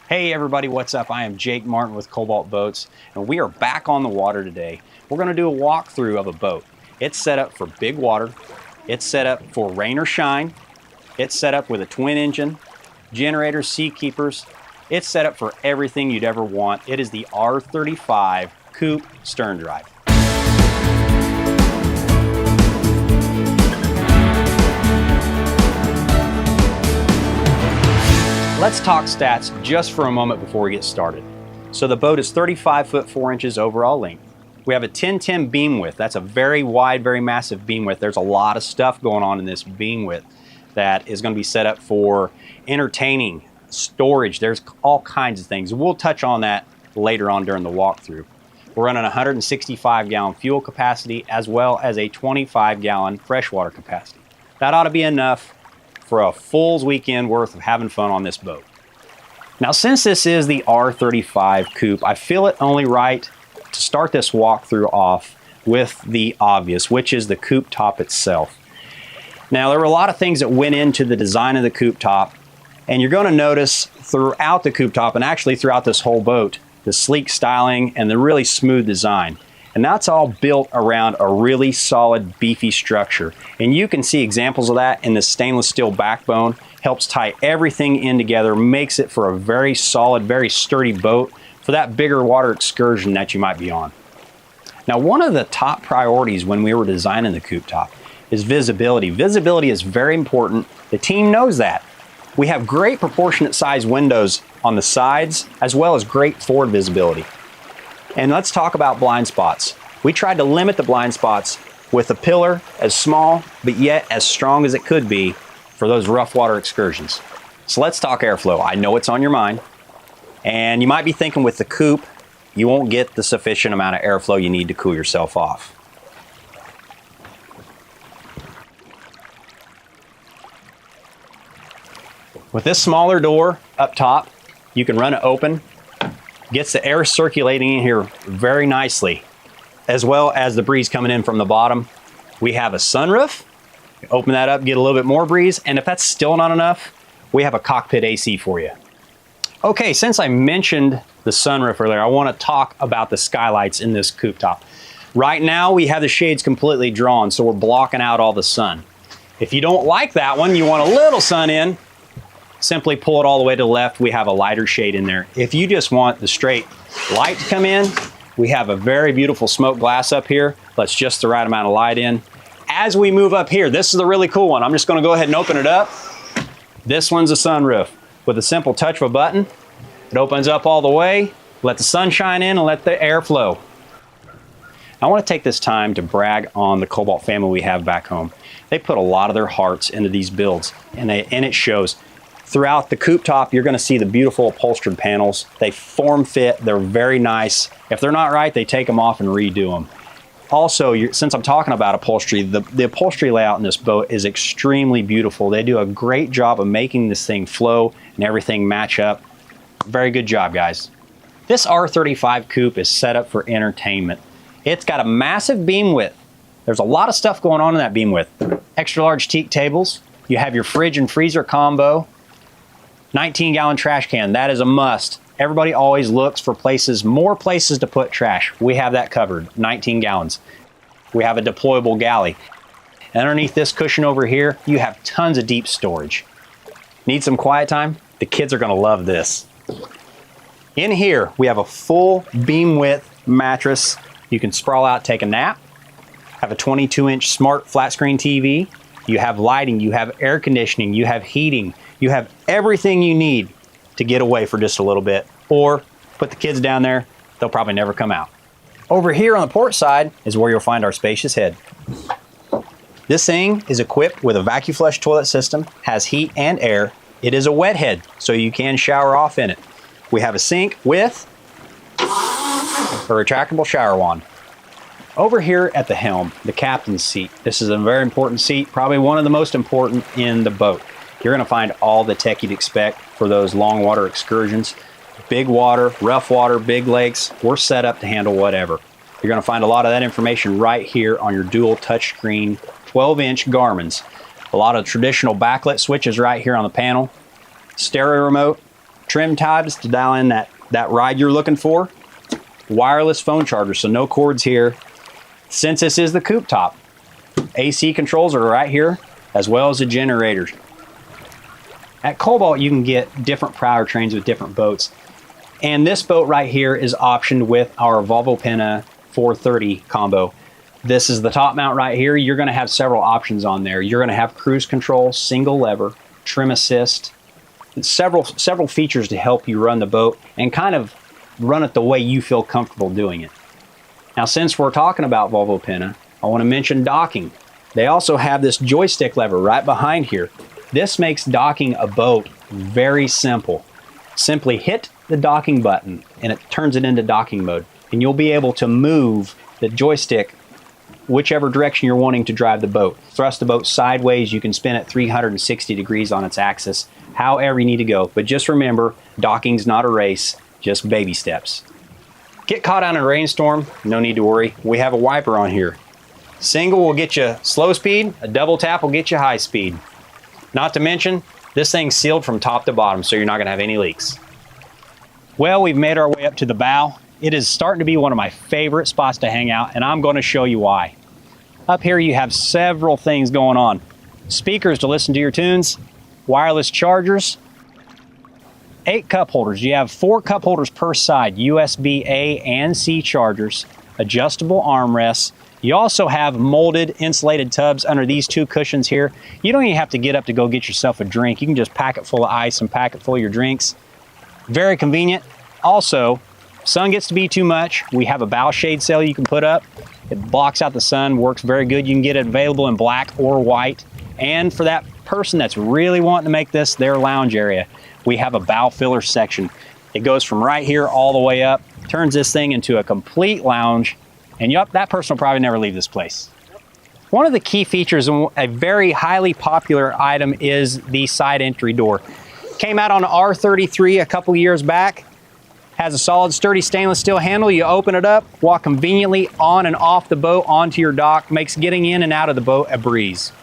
Hey everybody, what's up? I am Jake Martin with Cobalt Boats, and we are back on the water today. We're going to do a walkthrough of a boat. It's set up for big water. It's set up for rain or shine. It's set up with a twin engine, generators, seakeepers. It's set up for everything you'd ever want. It is the R35 Coupe stern drive. Let's talk stats just for a moment before we get started. So the boat is 35 foot 4 inches overall length. We have a 1010 beam width. That's a very wide, very massive beam width. There's a lot of stuff going on in this beam width that is going to be set up for entertaining, storage. There's all kinds of things. We'll touch on that later on during the walkthrough. We're running 165 gallon fuel capacity as well as a 25 gallon freshwater capacity. That ought to be enough for a full weekend worth of having fun on this boat. Now, since this is the R35 Coupe, I feel it only right to start this walkthrough off with the obvious, which is the coupe top itself. Now, there were a lot of things that went into the design of the coupe top, and you're going to notice throughout the coupe top, and actually throughout this whole boat, the sleek styling and the really smooth design. And that's all built around a really solid, beefy structure. And you can see examples of that in the stainless steel backbone. Helps tie everything in together, makes it for a very solid, very sturdy boat for that bigger water excursion that you might be on. Now, one of the top priorities when we were designing the coupe top is visibility. Visibility is very important. The team knows that. We have great proportionate size windows on the sides, as well as great forward visibility. And let's talk about blind spots. We tried to limit the blind spots with a pillar as small, but yet as strong as it could be for those rough water excursions. So let's talk airflow. I know it's on your mind. And you might be thinking with the coupe, you won't get the sufficient amount of airflow you need to cool yourself off. With this smaller door up top, you can run it open. Gets the air circulating in here very nicely, as well as the breeze coming in from the bottom. We have a sunroof. Open that up, get a little bit more breeze, and if that's still not enough, we have a cockpit AC for you. Okay, since I mentioned the sunroof earlier, I want to talk about the skylights in this coupe top. Right now, we have the shades completely drawn, so we're blocking out all the sun. If you don't like that one, you want a little sun in, simply pull it all the way to the left. We have a lighter shade in there. If you just want the straight light to come in, we have a very beautiful smoke glass up here. Let's just the right amount of light in. As we move up here, this is a really cool one. I'm just going to go ahead and open it up. This one's a sunroof. With a simple touch of a button, it opens up all the way. Let the sun shine in and let the air flow. I want to take this time to brag on the Cobalt family we have back home. They put a lot of their hearts into these builds, and it shows. Throughout the coupe top, you're going to see the beautiful upholstered panels. They form fit. They're very nice. If they're not right, they take them off and redo them. Also, since I'm talking about upholstery, the upholstery layout in this boat is extremely beautiful. They do a great job of making this thing flow and everything match up. Very good job, guys. This R35 Coupe is set up for entertainment. It's got a massive beam width. There's a lot of stuff going on in that beam width. Extra large teak tables. You have your fridge and freezer combo. 19-gallon trash can, that is a must. Everybody always looks for more places to put trash. We have that covered, 19 gallons. We have a deployable galley. And underneath this cushion over here, you have tons of deep storage. Need some quiet time? The kids are gonna love this. In here, we have a full beam width mattress. You can sprawl out, take a nap. Have a 22-inch smart flat screen TV. You have lighting, you have air conditioning, you have heating. You have everything you need to get away for just a little bit, or put the kids down there, they'll probably never come out. Over here on the port side is where you'll find our spacious head. This thing is equipped with a vacuum flush toilet system, has heat and air. It is a wet head, so you can shower off in it. We have a sink with a retractable shower wand. Over here at the helm, the captain's seat. This is a very important seat, probably one of the most important in the boat. You're going to find all the tech you'd expect for those long water excursions. Big water, rough water, big lakes, we're set up to handle whatever. You're going to find a lot of that information right here on your dual touchscreen 12-inch Garmin's. A lot of traditional backlit switches right here on the panel. Stereo remote, trim tabs to dial in that ride you're looking for. Wireless phone charger, so no cords here. Since this is the coupe top, AC controls are right here, as well as the generators. At Cobalt, you can get different powertrains with different boats. And this boat right here is optioned with our Volvo Penta 430 combo. This is the top mount right here. You're gonna have several options on there. You're gonna have cruise control, single lever, trim assist, several features to help you run the boat and kind of run it the way you feel comfortable doing it. Now, since we're talking about Volvo Penta, I wanna mention docking. They also have this joystick lever right behind here. This makes docking a boat very simple. Simply hit the docking button and it turns it into docking mode. And you'll be able to move the joystick whichever direction you're wanting to drive the boat. Thrust the boat sideways, you can spin it 360 degrees on its axis, however you need to go. But just remember, docking's not a race, just baby steps. Get caught out in a rainstorm, no need to worry. We have a wiper on here. Single will get you slow speed, a double tap will get you high speed. Not to mention, this thing's sealed from top to bottom, so you're not gonna have any leaks. Well, we've made our way up to the bow. It is starting to be one of my favorite spots to hang out, and I'm going to show you why. Up here you have several things going on. Speakers to listen to your tunes, wireless chargers, 8 cup holders. You have 4 cup holders per side, USB A and C chargers, adjustable armrests. You also have molded insulated tubs under these 2 cushions here. You don't even have to get up to go get yourself a drink. You can just pack it full of ice and pack it full of your drinks. Very convenient. Also, sun gets to be too much, we have a bow shade sail you can put up. It blocks out the sun, works very good. You can get it available in black or white. And for that person that's really wanting to make this their lounge area, we have a bow filler section. It goes from right here all the way up, turns this thing into a complete lounge, and yup, that person will probably never leave this place. One of the key features and a very highly popular item is the side entry door. Came out on R33 a couple years back. Has a solid, sturdy stainless steel handle. You open it up, walk conveniently on and off the boat onto your dock, makes getting in and out of the boat a breeze.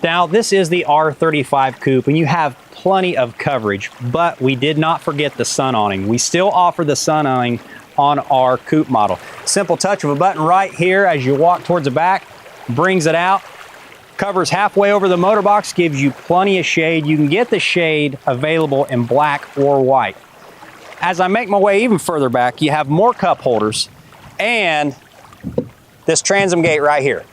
Now, this is the R35 Coupe, and you have plenty of coverage, but we did not forget the sun awning. We still offer the sun awning on our Coupe model. Simple touch of a button right here as you walk towards the back, brings it out, covers halfway over the motor box, gives you plenty of shade. You can get the shade available in black or white. As I make my way even further back, you have more cup holders and this transom gate right here.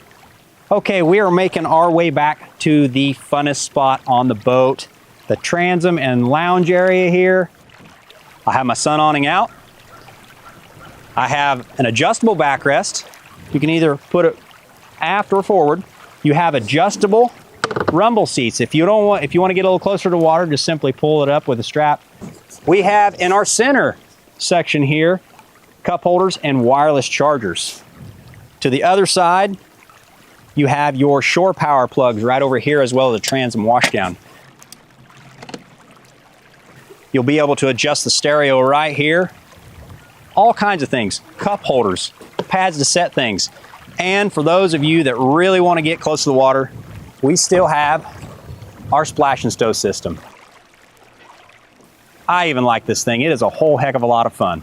Okay, we are making our way back to the funnest spot on the boat, the transom and lounge area here. I have my sun awning out. I have an adjustable backrest. You can either put it aft or forward. You have adjustable rumble seats. If you want to get a little closer to water, just simply pull it up with a strap. We have in our center section here, cup holders and wireless chargers. To the other side, you have your shore power plugs right over here, as well as a transom washdown. You'll be able to adjust the stereo right here. All kinds of things, cup holders, pads to set things. And for those of you that really want to get close to the water, we still have our splash and stow system. I even like this thing. It is a whole heck of a lot of fun.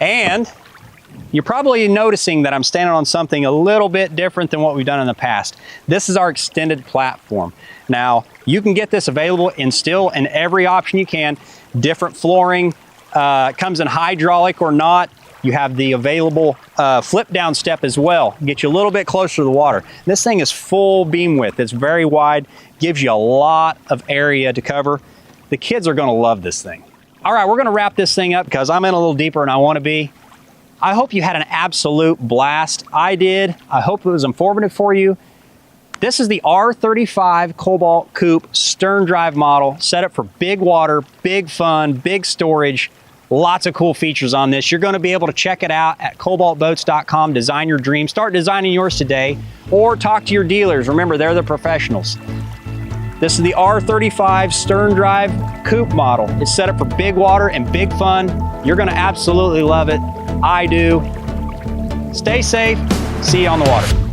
And you're probably noticing that I'm standing on something a little bit different than what we've done in the past. This is our extended platform. Now, you can get this available in every option you can. Different flooring, comes in hydraulic or not. You have the available flip down step as well. Get you a little bit closer to the water. This thing is full beam width. It's very wide, gives you a lot of area to cover. The kids are gonna love this thing. All right, we're gonna wrap this thing up because I'm in a little deeper than I wanna be. I hope you had an absolute blast. I did. I hope it was informative for you. This is the R35 Cobalt Coupe stern drive model, set up for big water, big fun, big storage. Lots of cool features on this. You're gonna be able to check it out at cobaltboats.com, design your dream. Start designing yours today, or talk to your dealers. Remember, they're the professionals. This is the R35 stern drive coupe model. It's set up for big water and big fun. You're gonna absolutely love it. I do. Stay safe. See you on the water.